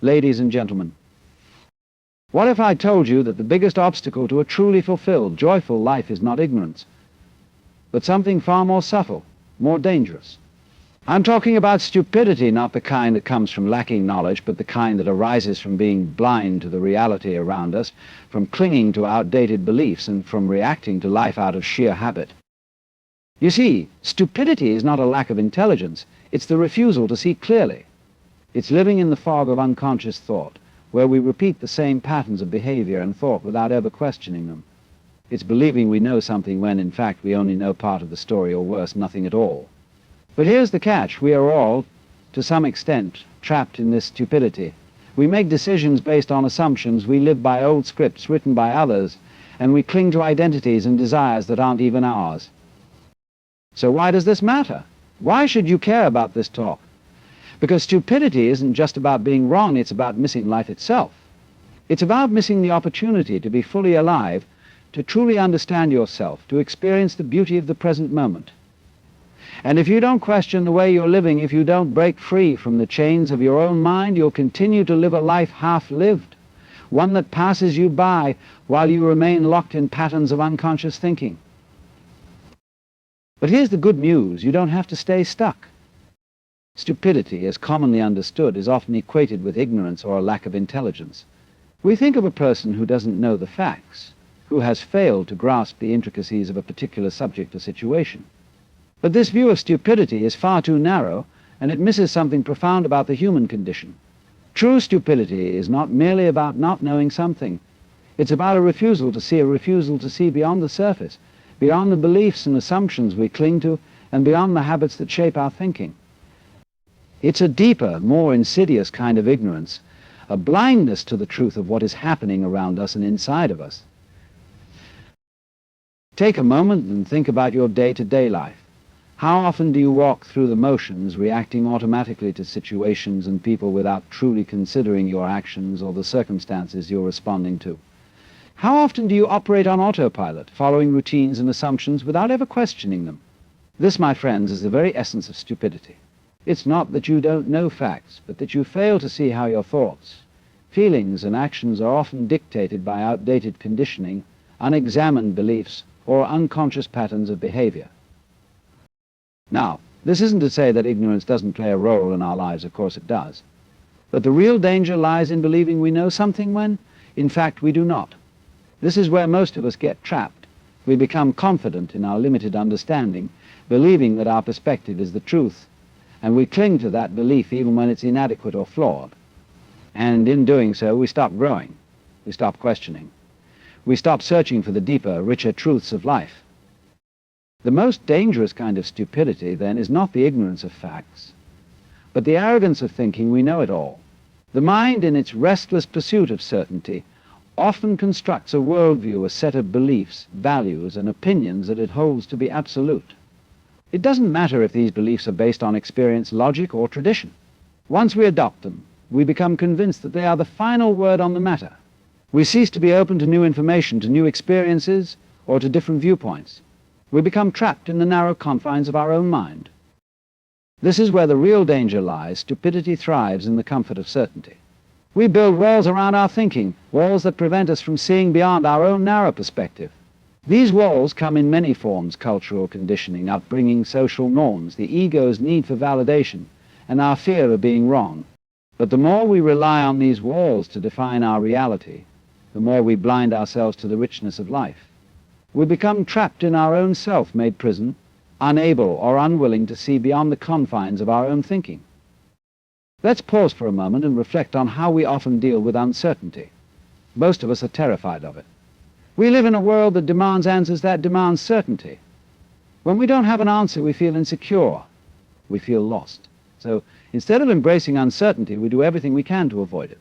Ladies and gentlemen, what if I told you that the biggest obstacle to a truly fulfilled, joyful life is not ignorance, but something far more subtle, more dangerous? I'm talking about stupidity, not the kind that comes from lacking knowledge, but the kind that arises from being blind to the reality around us, from clinging to outdated beliefs, and from reacting to life out of sheer habit. You see, stupidity is not a lack of intelligence, it's the refusal to see clearly. It's living in the fog of unconscious thought, where we repeat the same patterns of behavior and thought without ever questioning them. It's believing we know something when, in fact, we only know part of the story, or worse, nothing at all. But here's the catch. We are all, to some extent, trapped in this stupidity. We make decisions based on assumptions, we live by old scripts written by others, and we cling to identities and desires that aren't even ours. So why does this matter? Why should you care about this talk? Because stupidity isn't just about being wrong, it's about missing life itself. It's about missing the opportunity to be fully alive, to truly understand yourself, to experience the beauty of the present moment. And if you don't question the way you're living, if you don't break free from the chains of your own mind, you'll continue to live a life half-lived, one that passes you by while you remain locked in patterns of unconscious thinking. But here's the good news. You don't have to stay stuck. Stupidity, as commonly understood, is often equated with ignorance or a lack of intelligence. We think of a person who doesn't know the facts, who has failed to grasp the intricacies of a particular subject or situation. But this view of stupidity is far too narrow, and it misses something profound about the human condition. True stupidity is not merely about not knowing something. It's about a refusal to see beyond the surface, beyond the beliefs and assumptions we cling to, and beyond the habits that shape our thinking. It's a deeper, more insidious kind of ignorance, a blindness to the truth of what is happening around us and inside of us. Take a moment and think about your day-to-day life. How often do you walk through the motions, reacting automatically to situations and people without truly considering your actions or the circumstances you're responding to? How often do you operate on autopilot, following routines and assumptions without ever questioning them? This, my friends, is the very essence of stupidity. It's not that you don't know facts, but that you fail to see how your thoughts, feelings, and actions are often dictated by outdated conditioning, unexamined beliefs, or unconscious patterns of behavior. Now, this isn't to say that ignorance doesn't play a role in our lives, of course it does. But the real danger lies in believing we know something when, in fact, we do not. This is where most of us get trapped. We become confident in our limited understanding, believing that our perspective is the truth, and we cling to that belief even when it's inadequate or flawed. And in doing so, we stop growing. We stop questioning. We stop searching for the deeper, richer truths of life. The most dangerous kind of stupidity, then, is not the ignorance of facts, but the arrogance of thinking we know it all. The mind, in its restless pursuit of certainty, often constructs a worldview, a set of beliefs, values, and opinions that it holds to be absolute. It doesn't matter if these beliefs are based on experience, logic, or tradition. Once we adopt them, we become convinced that they are the final word on the matter. We cease to be open to new information, to new experiences, or to different viewpoints. We become trapped in the narrow confines of our own mind. This is where the real danger lies. Stupidity thrives in the comfort of certainty. We build walls around our thinking, walls that prevent us from seeing beyond our own narrow perspective. These walls come in many forms: cultural conditioning, upbringing, social norms, the ego's need for validation, and our fear of being wrong. But the more we rely on these walls to define our reality, the more we blind ourselves to the richness of life. We become trapped in our own self-made prison, unable or unwilling to see beyond the confines of our own thinking. Let's pause for a moment and reflect on how we often deal with uncertainty. Most of us are terrified of it. We live in a world that demands answers, that demands certainty. When we don't have an answer, we feel insecure. We feel lost. So instead of embracing uncertainty, we do everything we can to avoid it.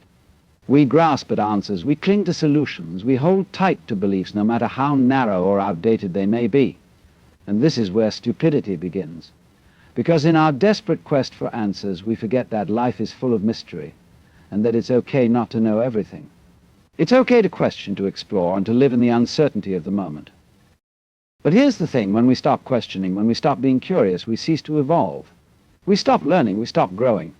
We grasp at answers, we cling to solutions, we hold tight to beliefs no matter how narrow or outdated they may be. And this is where stupidity begins. Because in our desperate quest for answers, we forget that life is full of mystery, and that it's okay not to know everything. It's okay to question, to explore, and to live in the uncertainty of the moment. But here's the thing: when we stop questioning, when we stop being curious, we cease to evolve. We stop learning, we stop growing.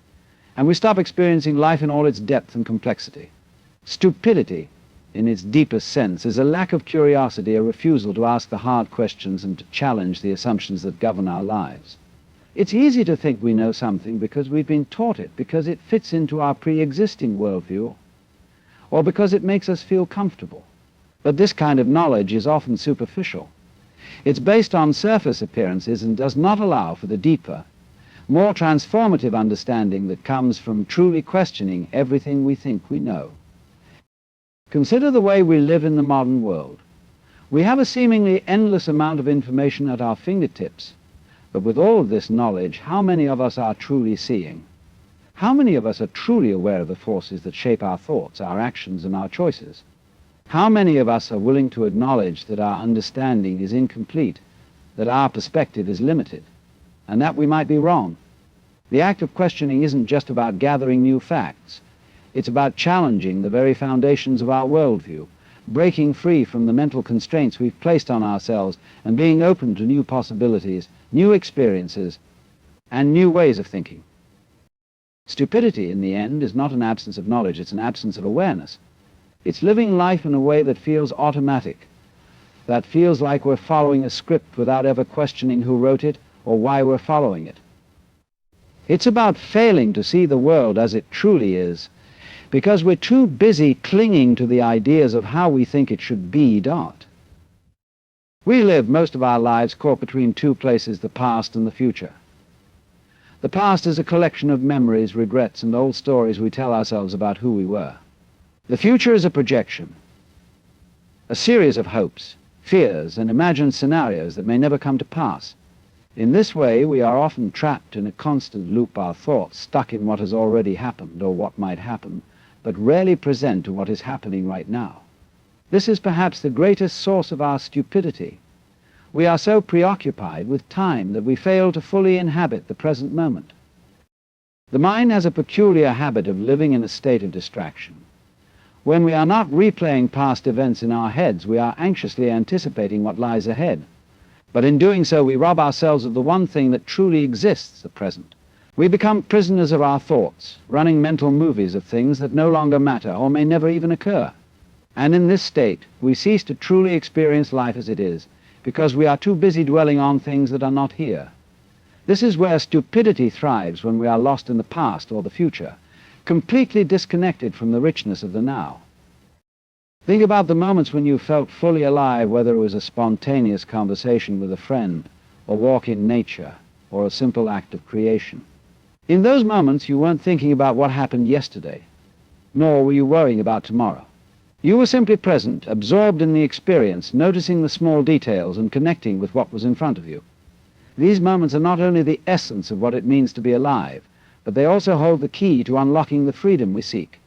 and we stop experiencing life in all its depth and complexity. Stupidity, in its deepest sense, is a lack of curiosity, a refusal to ask the hard questions and to challenge the assumptions that govern our lives. It's easy to think we know something because we've been taught it, because it fits into our pre-existing worldview, or because it makes us feel comfortable. But this kind of knowledge is often superficial. It's based on surface appearances and does not allow for the deeper, more transformative understanding that comes from truly questioning everything we think we know. Consider the way we live in the modern world. We have a seemingly endless amount of information at our fingertips, but with all of this knowledge, how many of us are truly seeing? How many of us are truly aware of the forces that shape our thoughts, our actions, and our choices? How many of us are willing to acknowledge that our understanding is incomplete, that our perspective is limited, and that we might be wrong? The act of questioning isn't just about gathering new facts. It's about challenging the very foundations of our worldview, breaking free from the mental constraints we've placed on ourselves, and being open to new possibilities, new experiences, and new ways of thinking. Stupidity, in the end, is not an absence of knowledge, it's an absence of awareness. It's living life in a way that feels automatic, that feels like we're following a script without ever questioning who wrote it or why we're following it. It's about failing to see the world as it truly is, because we're too busy clinging to the ideas of how we think it should be. We live most of our lives caught between two places, the past and the future. The past is a collection of memories, regrets, and old stories we tell ourselves about who we were. The future is a projection, a series of hopes, fears, and imagined scenarios that may never come to pass. In this way, we are often trapped in a constant loop, our thoughts stuck in what has already happened or what might happen, but rarely present to what is happening right now. This is perhaps the greatest source of our stupidity. We are so preoccupied with time that we fail to fully inhabit the present moment. The mind has a peculiar habit of living in a state of distraction. When we are not replaying past events in our heads, we are anxiously anticipating what lies ahead. But in doing so, we rob ourselves of the one thing that truly exists, the present. We become prisoners of our thoughts, running mental movies of things that no longer matter or may never even occur. And in this state, we cease to truly experience life as it is, because we are too busy dwelling on things that are not here. This is where stupidity thrives, when we are lost in the past or the future, completely disconnected from the richness of the now. Think about the moments when you felt fully alive, whether it was a spontaneous conversation with a friend, or walk in nature, or a simple act of creation. In those moments, you weren't thinking about what happened yesterday, nor were you worrying about tomorrow. You were simply present, absorbed in the experience, noticing the small details and connecting with what was in front of you. These moments are not only the essence of what it means to be alive, but they also hold the key to unlocking the freedom we seek.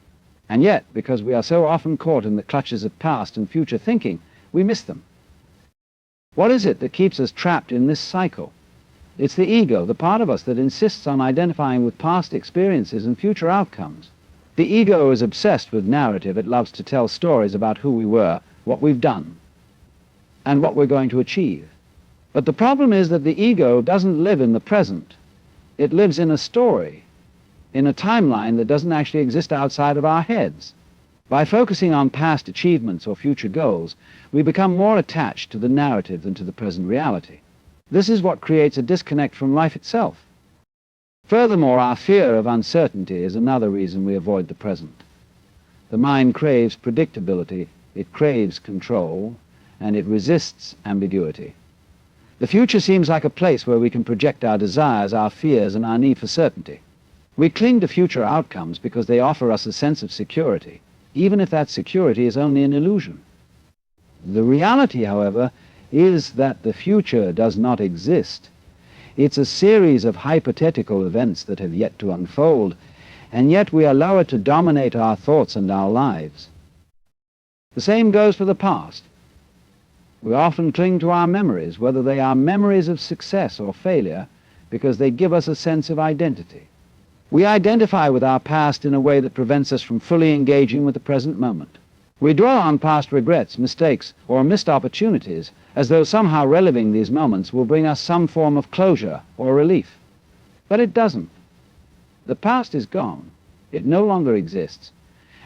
And yet, because we are so often caught in the clutches of past and future thinking, we miss them. What is it that keeps us trapped in this cycle? It's the ego, the part of us that insists on identifying with past experiences and future outcomes. The ego is obsessed with narrative. It loves to tell stories about who we were, what we've done, and what we're going to achieve. But the problem is that the ego doesn't live in the present. It lives in a story, in a timeline that doesn't actually exist outside of our heads. By focusing on past achievements or future goals, we become more attached to the narrative than to the present reality. This is what creates a disconnect from life itself. Furthermore, our fear of uncertainty is another reason we avoid the present. The mind craves predictability, it craves control, and it resists ambiguity. The future seems like a place where we can project our desires, our fears, and our need for certainty. We cling to future outcomes because they offer us a sense of security, even if that security is only an illusion. The reality, however, is that the future does not exist. It's a series of hypothetical events that have yet to unfold, and yet we allow it to dominate our thoughts and our lives. The same goes for the past. We often cling to our memories, whether they are memories of success or failure, because they give us a sense of identity. We identify with our past in a way that prevents us from fully engaging with the present moment. We dwell on past regrets, mistakes, or missed opportunities, as though somehow reliving these moments will bring us some form of closure or relief. But it doesn't. The past is gone. It no longer exists.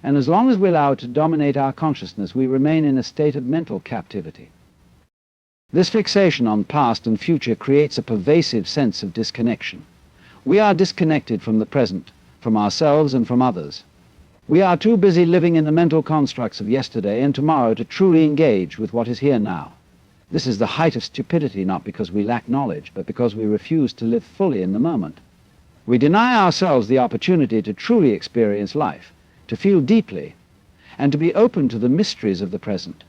And as long as we allow it to dominate our consciousness, we remain in a state of mental captivity. This fixation on past and future creates a pervasive sense of disconnection. We are disconnected from the present, from ourselves and from others. We are too busy living in the mental constructs of yesterday and tomorrow to truly engage with what is here now. This is the height of stupidity, not because we lack knowledge, but because we refuse to live fully in the moment. We deny ourselves the opportunity to truly experience life, to feel deeply, and to be open to the mysteries of the present.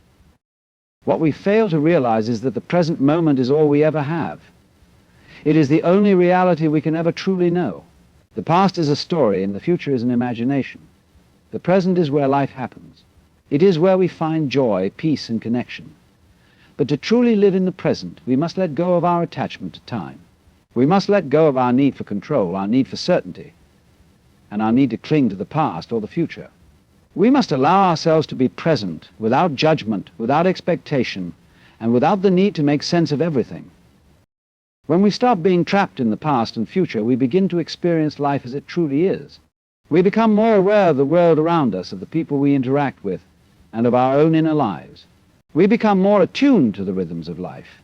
What we fail to realize is that the present moment is all we ever have. It is the only reality we can ever truly know. The past is a story and the future is an imagination. The present is where life happens. It is where we find joy, peace, and connection. But to truly live in the present, we must let go of our attachment to time. We must let go of our need for control, our need for certainty, and our need to cling to the past or the future. We must allow ourselves to be present, without judgment, without expectation, and without the need to make sense of everything. When we stop being trapped in the past and future, we begin to experience life as it truly is. We become more aware of the world around us, of the people we interact with, and of our own inner lives. We become more attuned to the rhythms of life,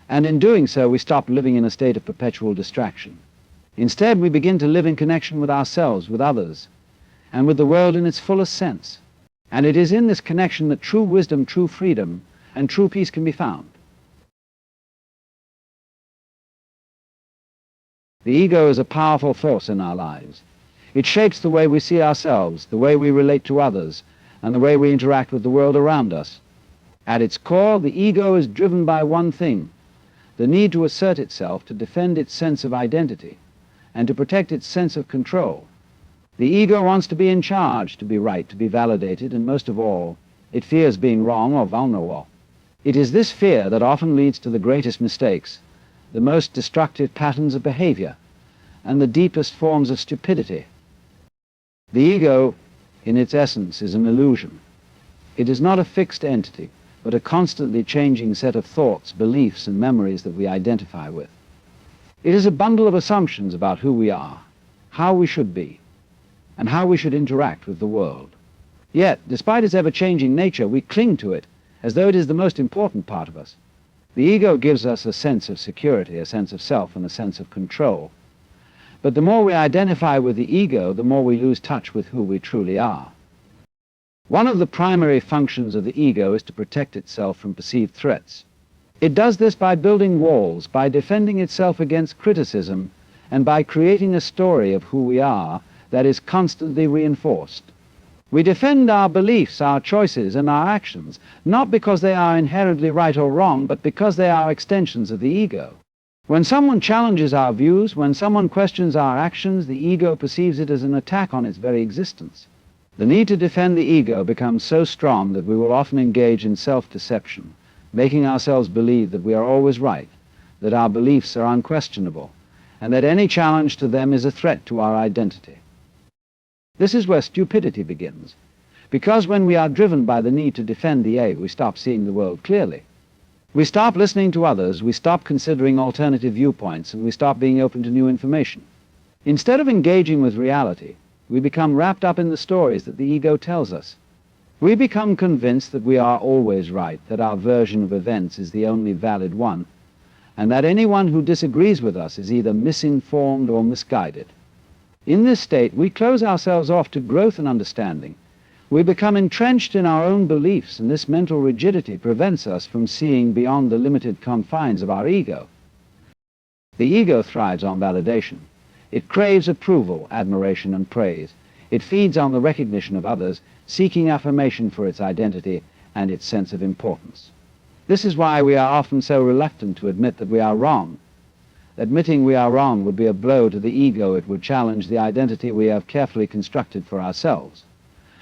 and in doing so we stop living in a state of perpetual distraction. Instead, we begin to live in connection with ourselves, with others, and with the world in its fullest sense. And it is in this connection that true wisdom, true freedom, and true peace can be found. The ego is a powerful force in our lives. It shapes the way we see ourselves, the way we relate to others, and the way we interact with the world around us. At its core, the ego is driven by one thing: the need to assert itself, to defend its sense of identity, and to protect its sense of control. The ego wants to be in charge, to be right, to be validated, and most of all, it fears being wrong or vulnerable. It is this fear that often leads to the greatest mistakes, the most destructive patterns of behavior, and the deepest forms of stupidity. The ego, in its essence, is an illusion. It is not a fixed entity, but a constantly changing set of thoughts, beliefs, and memories that we identify with. It is a bundle of assumptions about who we are, how we should be, and how we should interact with the world. Yet, despite its ever-changing nature, we cling to it as though it is the most important part of us. The ego gives us a sense of security, a sense of self, and a sense of control. But the more we identify with the ego, the more we lose touch with who we truly are. One of the primary functions of the ego is to protect itself from perceived threats. It does this by building walls, by defending itself against criticism, and by creating a story of who we are that is constantly reinforced. We defend our beliefs, our choices, and our actions, not because they are inherently right or wrong, but because they are extensions of the ego. When someone challenges our views, when someone questions our actions, the ego perceives it as an attack on its very existence. The need to defend the ego becomes so strong that we will often engage in self-deception, making ourselves believe that we are always right, that our beliefs are unquestionable, and that any challenge to them is a threat to our identity. This is where stupidity begins, because when we are driven by the need to defend the ego, we stop seeing the world clearly. We stop listening to others, we stop considering alternative viewpoints, and we stop being open to new information. Instead of engaging with reality, we become wrapped up in the stories that the ego tells us. We become convinced that we are always right, that our version of events is the only valid one, and that anyone who disagrees with us is either misinformed or misguided. In this state, we close ourselves off to growth and understanding. We become entrenched in our own beliefs, and this mental rigidity prevents us from seeing beyond the limited confines of our ego. The ego thrives on validation. It craves approval, admiration, and praise. It feeds on the recognition of others, seeking affirmation for its identity and its sense of importance. This is why we are often so reluctant to admit that we are wrong. Admitting we are wrong would be a blow to the ego. It would challenge the identity we have carefully constructed for ourselves.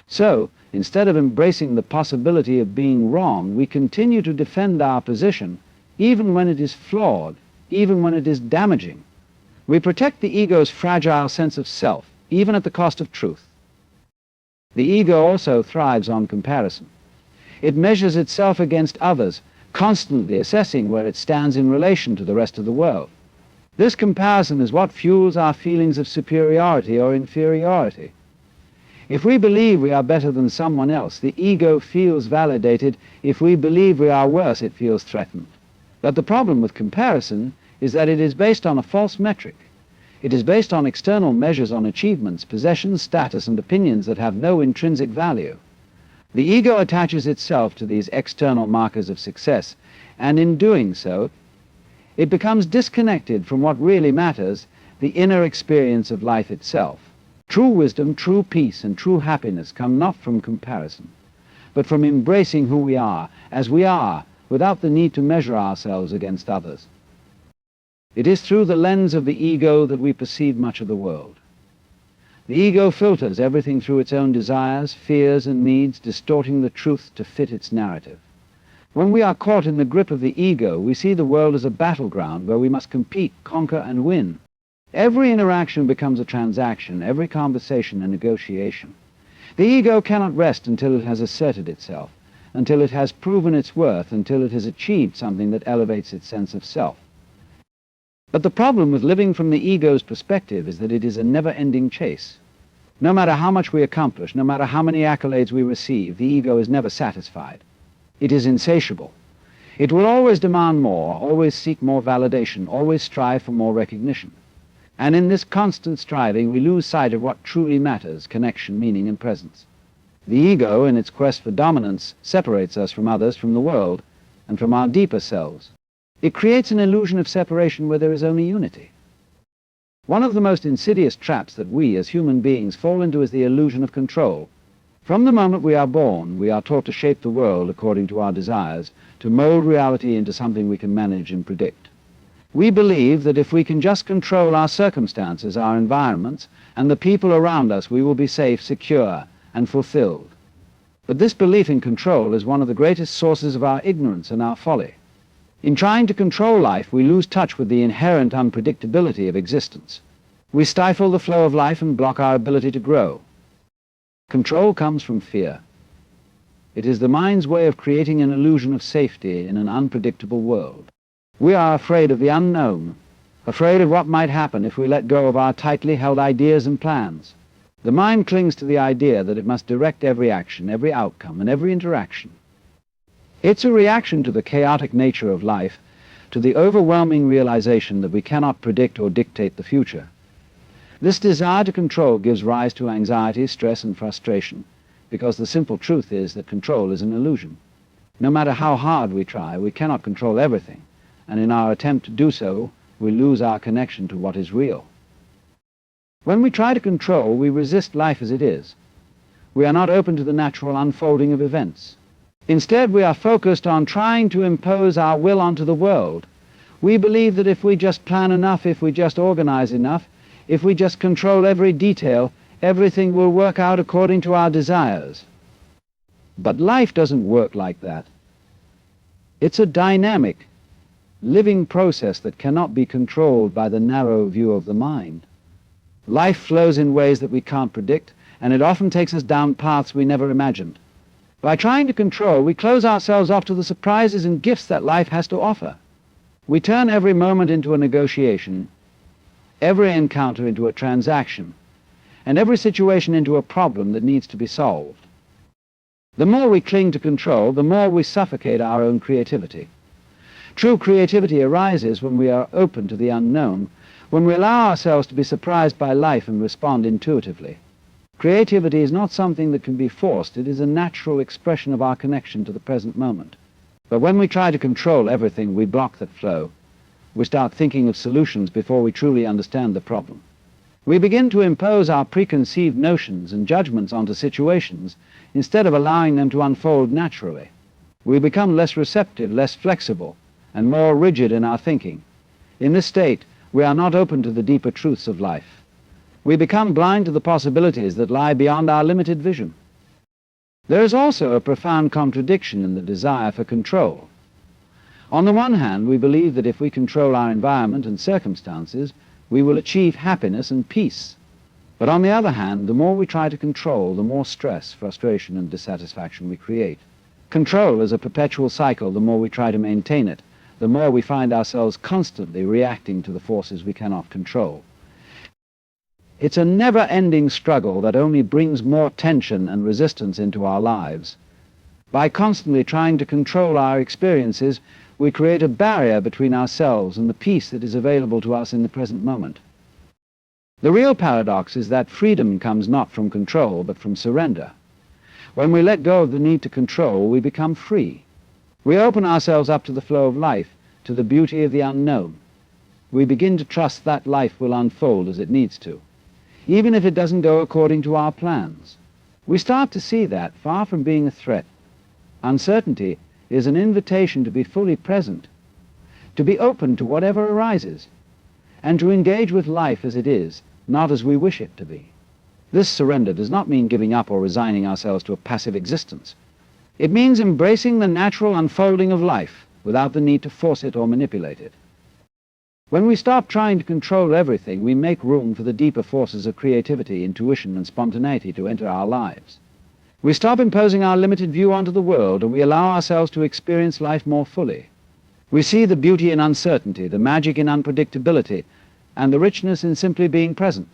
So, instead of embracing the possibility of being wrong, we continue to defend our position, even when it is flawed, even when it is damaging. We protect the ego's fragile sense of self, even at the cost of truth. The ego also thrives on comparison. It measures itself against others, constantly assessing where it stands in relation to the rest of the world. This comparison is what fuels our feelings of superiority or inferiority. If we believe we are better than someone else, the ego feels validated. If we believe we are worse, it feels threatened. But the problem with comparison is that it is based on a false metric. It is based on external measures on achievements, possessions, status, and opinions that have no intrinsic value. The ego attaches itself to these external markers of success, and in doing so, it becomes disconnected from what really matters, the inner experience of life itself. True wisdom, true peace, and true happiness come not from comparison, but from embracing who we are, as we are, without the need to measure ourselves against others. It is through the lens of the ego that we perceive much of the world. The ego filters everything through its own desires, fears, and needs, distorting the truth to fit its narrative. When we are caught in the grip of the ego, we see the world as a battleground where we must compete, conquer, and win. Every interaction becomes a transaction, every conversation a negotiation. The ego cannot rest until it has asserted itself, until it has proven its worth, until it has achieved something that elevates its sense of self. But the problem with living from the ego's perspective is that it is a never-ending chase. No matter how much we accomplish, no matter how many accolades we receive, the ego is never satisfied. It is insatiable. It will always demand more, always seek more validation, always strive for more recognition. And in this constant striving, we lose sight of what truly matters: connection, meaning, and presence. The ego, in its quest for dominance, separates us from others, from the world, and from our deeper selves. It creates an illusion of separation where there is only unity. One of the most insidious traps that we, as human beings, fall into is the illusion of control. From the moment we are born, we are taught to shape the world according to our desires, to mold reality into something we can manage and predict. We believe that if we can just control our circumstances, our environments, and the people around us, we will be safe, secure, and fulfilled. But this belief in control is one of the greatest sources of our ignorance and our folly. In trying to control life, we lose touch with the inherent unpredictability of existence. We stifle the flow of life and block our ability to grow. Control comes from fear. It is the mind's way of creating an illusion of safety in an unpredictable world. We are afraid of the unknown, afraid of what might happen if we let go of our tightly held ideas and plans. The mind clings to the idea that it must direct every action, every outcome, and every interaction. It's a reaction to the chaotic nature of life, to the overwhelming realization that we cannot predict or dictate the future. This desire to control gives rise to anxiety, stress, and frustration, because the simple truth is that control is an illusion. No matter how hard we try, we cannot control everything, and in our attempt to do so, we lose our connection to what is real. When we try to control, we resist life as it is. We are not open to the natural unfolding of events. Instead, we are focused on trying to impose our will onto the world. We believe that if we just plan enough, if we just organize enough, if we just control every detail, everything will work out according to our desires. But life doesn't work like that. It's a dynamic, living process that cannot be controlled by the narrow view of the mind. Life flows in ways that we can't predict, and it often takes us down paths we never imagined. By trying to control, we close ourselves off to the surprises and gifts that life has to offer. We turn every moment into a negotiation, every encounter into a transaction, and every situation into a problem that needs to be solved. The more we cling to control, the more we suffocate our own creativity. True creativity arises when we are open to the unknown, when we allow ourselves to be surprised by life and respond intuitively. Creativity is not something that can be forced. It is a natural expression of our connection to the present moment. But when we try to control everything, we block that flow. We start thinking of solutions before we truly understand the problem. We begin to impose our preconceived notions and judgments onto situations instead of allowing them to unfold naturally. We become less receptive, less flexible, and more rigid in our thinking. In this state, we are not open to the deeper truths of life. We become blind to the possibilities that lie beyond our limited vision. There is also a profound contradiction in the desire for control. On the one hand, we believe that if we control our environment and circumstances, we will achieve happiness and peace. But on the other hand, the more we try to control, the more stress, frustration, and dissatisfaction we create. Control is a perpetual cycle. The more we try to maintain it, the more we find ourselves constantly reacting to the forces we cannot control. It's a never-ending struggle that only brings more tension and resistance into our lives. By constantly trying to control our experiences, we create a barrier between ourselves and the peace that is available to us in the present moment. The real paradox is that freedom comes not from control, but from surrender. When we let go of the need to control, we become free. We open ourselves up to the flow of life, to the beauty of the unknown. We begin to trust that life will unfold as it needs to, even if it doesn't go according to our plans. We start to see that, far from being a threat, uncertainty is an invitation to be fully present, to be open to whatever arises, and to engage with life as it is, not as we wish it to be. This surrender does not mean giving up or resigning ourselves to a passive existence. It means embracing the natural unfolding of life without the need to force it or manipulate it. When we stop trying to control everything, we make room for the deeper forces of creativity, intuition, and spontaneity to enter our lives. We stop imposing our limited view onto the world, and we allow ourselves to experience life more fully. We see the beauty in uncertainty, the magic in unpredictability, and the richness in simply being present.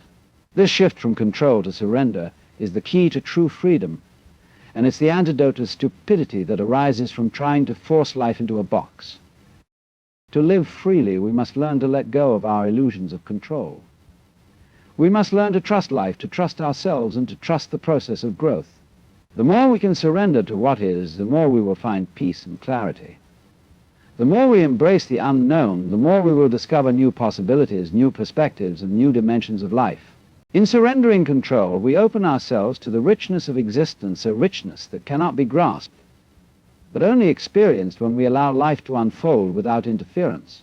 This shift from control to surrender is the key to true freedom, and it's the antidote to stupidity that arises from trying to force life into a box. To live freely, we must learn to let go of our illusions of control. We must learn to trust life, to trust ourselves, and to trust the process of growth. The more we can surrender to what is, the more we will find peace and clarity. The more we embrace the unknown, the more we will discover new possibilities, new perspectives, and new dimensions of life. In surrendering control, we open ourselves to the richness of existence, a richness that cannot be grasped, but only experienced when we allow life to unfold without interference.